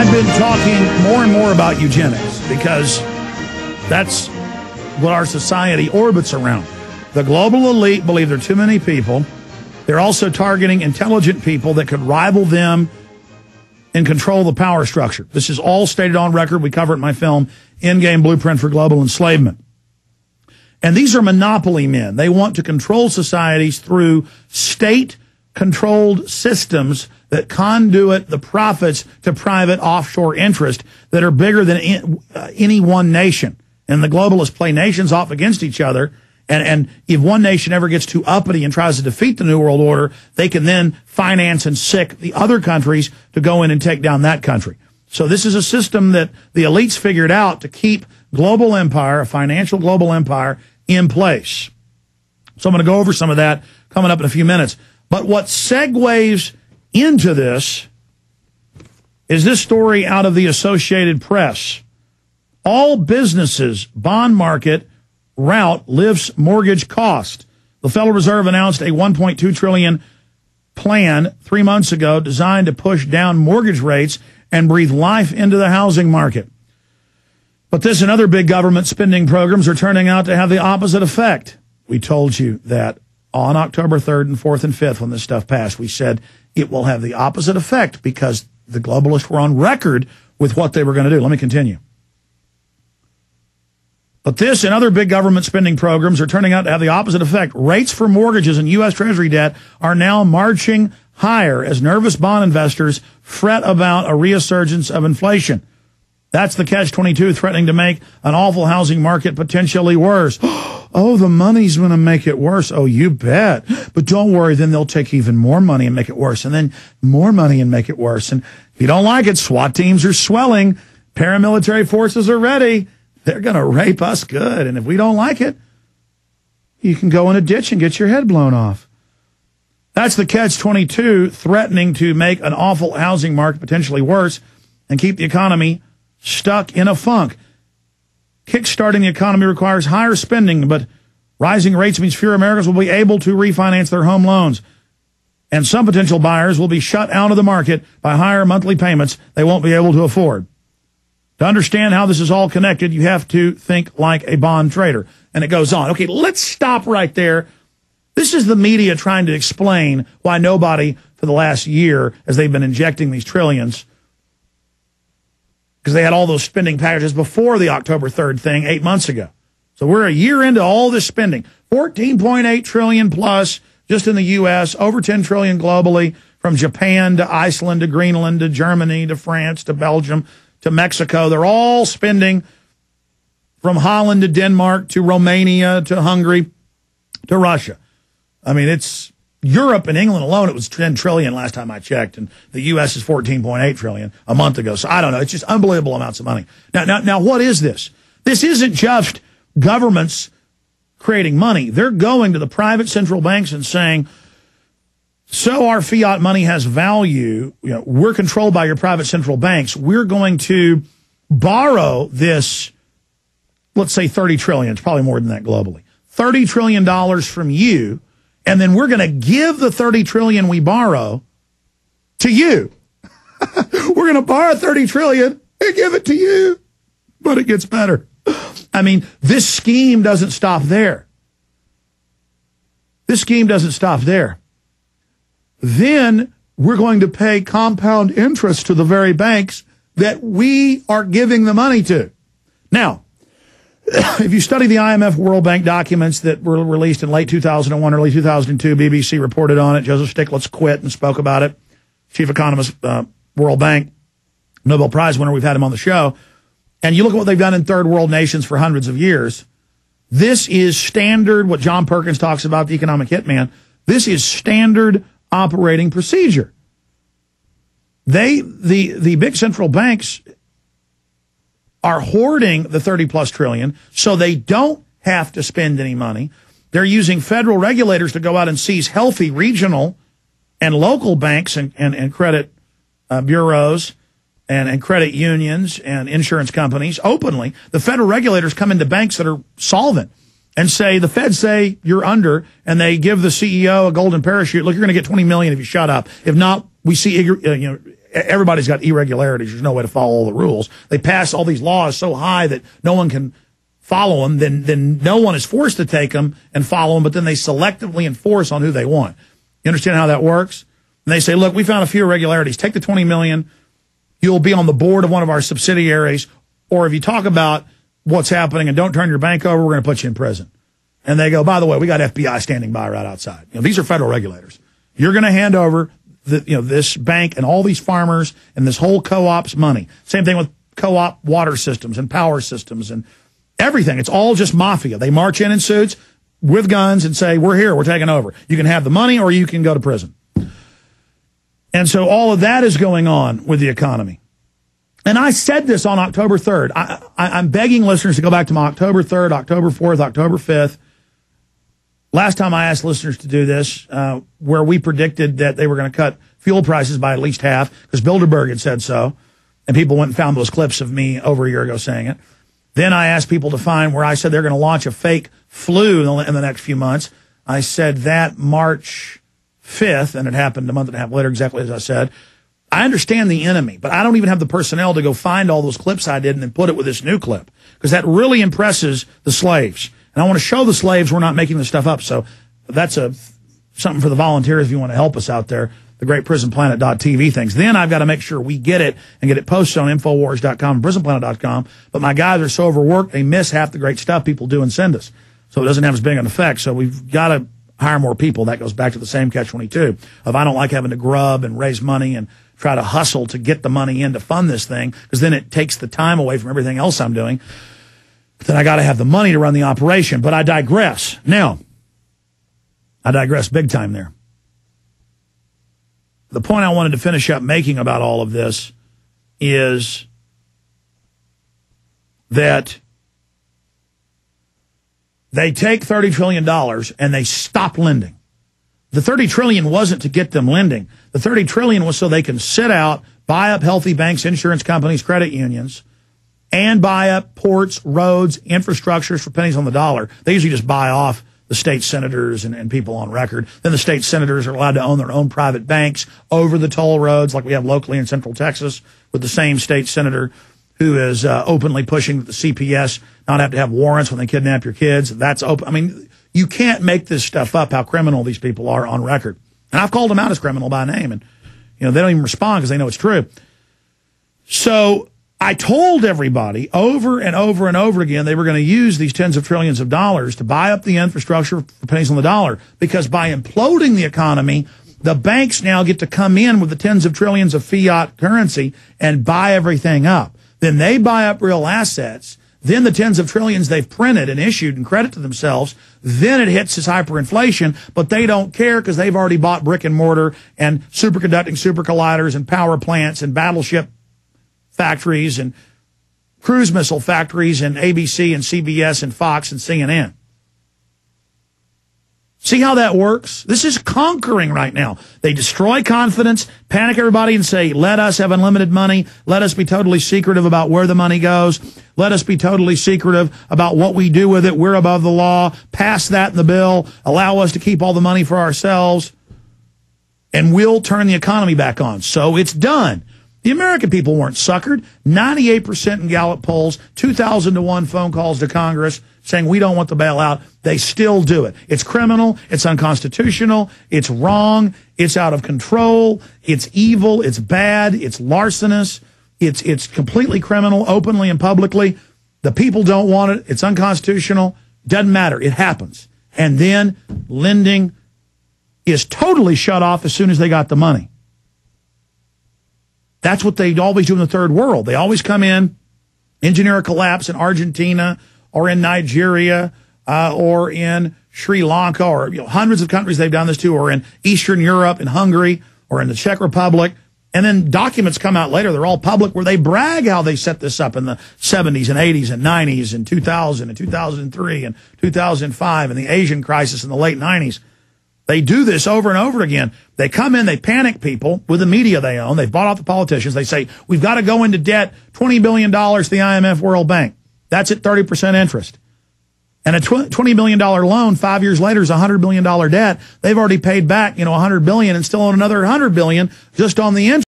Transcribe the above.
I've been talking more and more about eugenics because that's what our society orbits around. The global elite believe there are too many people. They're also targeting intelligent people that could rival them and control the power structure. This is all stated on record. We cover it in my film, Endgame Blueprint for Global Enslavement. And these are monopoly men. They want to control societies through state-controlled systems that conduit the profits to private offshore interests that are bigger than any one nation. And the globalists play nations off against each other. And if one nation ever gets too uppity and tries to defeat the New World Order, they can then finance and sick the other countries to go in and take down that country. So this is a system that the elites figured out to keep global empire, a financial global empire, in place. So I'm going to go over some of that coming up in a few minutes. But what segues into this is this story out of the Associated Press. All businesses, bond market, route lifts mortgage cost. The Federal Reserve announced a $1.2 trillion plan 3 months ago designed to push down mortgage rates and breathe life into the housing market. But this and other big government spending programs are turning out to have the opposite effect. We told you that on October 3rd and 4th and 5th when this stuff passed. We said it will have the opposite effect because the globalists were on record with what they were going to do. Let me continue. But this and other big government spending programs are turning out to have the opposite effect. Rates for mortgages and U.S. Treasury debt are now marching higher as nervous bond investors fret about a resurgence of inflation. That's the catch-22 threatening to make an awful housing market potentially worse. Oh, the money's going to make it worse. Oh, you bet. But don't worry, then they'll take even more money and make it worse, and then more money and make it worse. And if you don't like it, SWAT teams are swelling. Paramilitary forces are ready. They're going to rape us good. And if we don't like it, you can go in a ditch and get your head blown off. That's the catch-22 threatening to make an awful housing market potentially worse and keep the economy stuck in a funk. Kickstarting the economy requires higher spending, but rising rates means fewer Americans will be able to refinance their home loans. And some potential buyers will be shut out of the market by higher monthly payments they won't be able to afford. To understand how this is all connected, you have to think like a bond trader. And it goes on. Okay, let's stop right there. This is the media trying to explain why nobody for the last year, as they've been injecting these trillions, because they had all those spending packages before the October 3rd thing 8 months ago. So we're a year into all this spending. $14.8 trillion plus just in the U.S., over $10 trillion globally, from Japan to Iceland to Greenland to Germany to France to Belgium to Mexico. They're all spending from Holland to Denmark to Romania to Hungary to Russia. I mean, it's Europe and England alone, it was $10 trillion last time I checked, and the U.S. is $14.8 trillion a month ago. So I don't know. It's just unbelievable amounts of money. Now, what is this? This isn't just governments creating money. They're going to the private central banks and saying, so our fiat money has value. You know, we're controlled by your private central banks. We're going to borrow this, let's say $30 trillion. It's probably more than that globally. $30 trillion from you. And then we're going to give the $30 trillion we borrow to you. We're going to borrow $30 trillion and give it to you. But it gets better. I mean, this scheme doesn't stop there. This scheme doesn't stop there. Then we're going to pay compound interest to the very banks that we are giving the money to. Now, if you study the IMF World Bank documents that were released in late 2001, early 2002, BBC reported on it. Joseph Stiglitz quit and spoke about it. Chief economist, World Bank, Nobel Prize winner. We've had him on the show. And you look at what they've done in third world nations for hundreds of years. This is standard, what John Perkins talks about, the economic hitman. This is standard operating procedure. The big central banks are hoarding the 30+ trillion so they don't have to spend any money. They're using federal regulators to go out and seize healthy regional and local banks and credit bureaus and credit unions and insurance companies openly. The federal regulators come into banks that are solvent and say, the feds say you're under, and they give the CEO a golden parachute. Look, you're going to get $20 million if you shut up. If not, we see everybody's got irregularities. There's no way to follow all the rules. They pass all these laws so high that no one can follow them. Then no one is forced to take them and follow them, but then they selectively enforce on who they want. You understand how that works? And they say, look, we found a few irregularities. Take the $20 million. You'll be on the board of one of our subsidiaries. Or if you talk about what's happening and don't turn your bank over, we're going to put you in prison. And they go, by the way, we got FBI standing by right outside. These are federal regulators. You're going to hand over this bank and all these farmers and this whole co-op's money. Same thing with co-op water systems and power systems and everything. It's all just mafia. They march in suits with guns and say, we're here, we're taking over. You can have the money or you can go to prison. And so all of that is going on with the economy. And I said this on October 3rd. I'm begging listeners to go back to my October 3rd, October 4th, October 5th. Last time I asked listeners to do this, where we predicted that they were going to cut fuel prices by at least half, because Bilderberg had said so, and people went and found those clips of me over a year ago saying it. Then I asked people to find where I said they're going to launch a fake flu in the next few months. I said that March 5th, and it happened a month and a half later, exactly as I said. I understand the enemy, but I don't even have the personnel to go find all those clips I did and then put it with this new clip, because that really impresses the slaves. And I want to show the slaves we're not making this stuff up. So that's something for the volunteers if you want to help us out there, the great prisonplanet.tv things. Then I've got to make sure we get it and get it posted on Infowars.com and prisonplanet.com. But my guys are so overworked, they miss half the great stuff people do and send us. So it doesn't have as big an effect. So we've got to hire more people. That goes back to the same catch-22 of I don't like having to grub and raise money and try to hustle to get the money in to fund this thing, because then it takes the time away from everything else I'm doing. But then I got to have the money to run the operation. But I digress. Now, I digress big time there. The point I wanted to finish up making about all of this is that they take $30 trillion and they stop lending. The $30 trillion wasn't to get them lending. The $30 trillion was so they can sit out, buy up healthy banks, insurance companies, credit unions, and buy up ports, roads, infrastructures for pennies on the dollar. They usually just buy off the state senators and people on record. Then the state senators are allowed to own their own private banks over the toll roads, like we have locally in Central Texas with the same state senator who is openly pushing that the CPS not have to have warrants when they kidnap your kids. That's open. I mean, you can't make this stuff up, how criminal these people are on record. And I've called them out as criminal by name, and they don't even respond because they know it's true. So I told everybody over and over and over again they were going to use these tens of trillions of dollars to buy up the infrastructure for pennies on the dollar, because by imploding the economy, the banks now get to come in with the tens of trillions of fiat currency and buy everything up. Then they buy up real assets. Then the tens of trillions they've printed and issued and credit to themselves, then it hits as hyperinflation, but they don't care because they've already bought brick and mortar and superconducting super colliders and power plants and battleship factories and cruise missile factories and ABC and CBS and Fox and CNN. See how that works? This is conquering right now. They destroy confidence, panic everybody and say, let us have unlimited money. Let us be totally secretive about where the money goes. Let us be totally secretive about what we do with it. We're above the law. Pass that in the bill. Allow us to keep all the money for ourselves. And we'll turn the economy back on. So it's done. The American people weren't suckered. 98% in Gallup polls, 2,000 to 1 phone calls to Congress saying we don't want the bailout. They still do it. It's criminal. It's unconstitutional. It's wrong. It's out of control. It's evil. It's bad. It's larcenous. It's completely criminal, openly and publicly. The people don't want it. It's unconstitutional. Doesn't matter. It happens. And then lending is totally shut off as soon as they got the money. That's what they always do in the third world. They always come in, engineer a collapse in Argentina or in Nigeria or in Sri Lanka, or hundreds of countries they've done this to, or in Eastern Europe, in Hungary, or in the Czech Republic. And then documents come out later, they're all public, where they brag how they set this up in the 70s and 80s and 90s and 2000 and 2003 and 2005 and the Asian crisis in the late 90s. They do this over and over again. They come in, they panic people with the media they own. They've bought off the politicians. They say, we've got to go into debt, $20 billion to the IMF World Bank. That's at 30% interest. And a $20 billion loan 5 years later is a $100 billion debt. They've already paid back, $100 billion and still own another $100 billion just on the interest.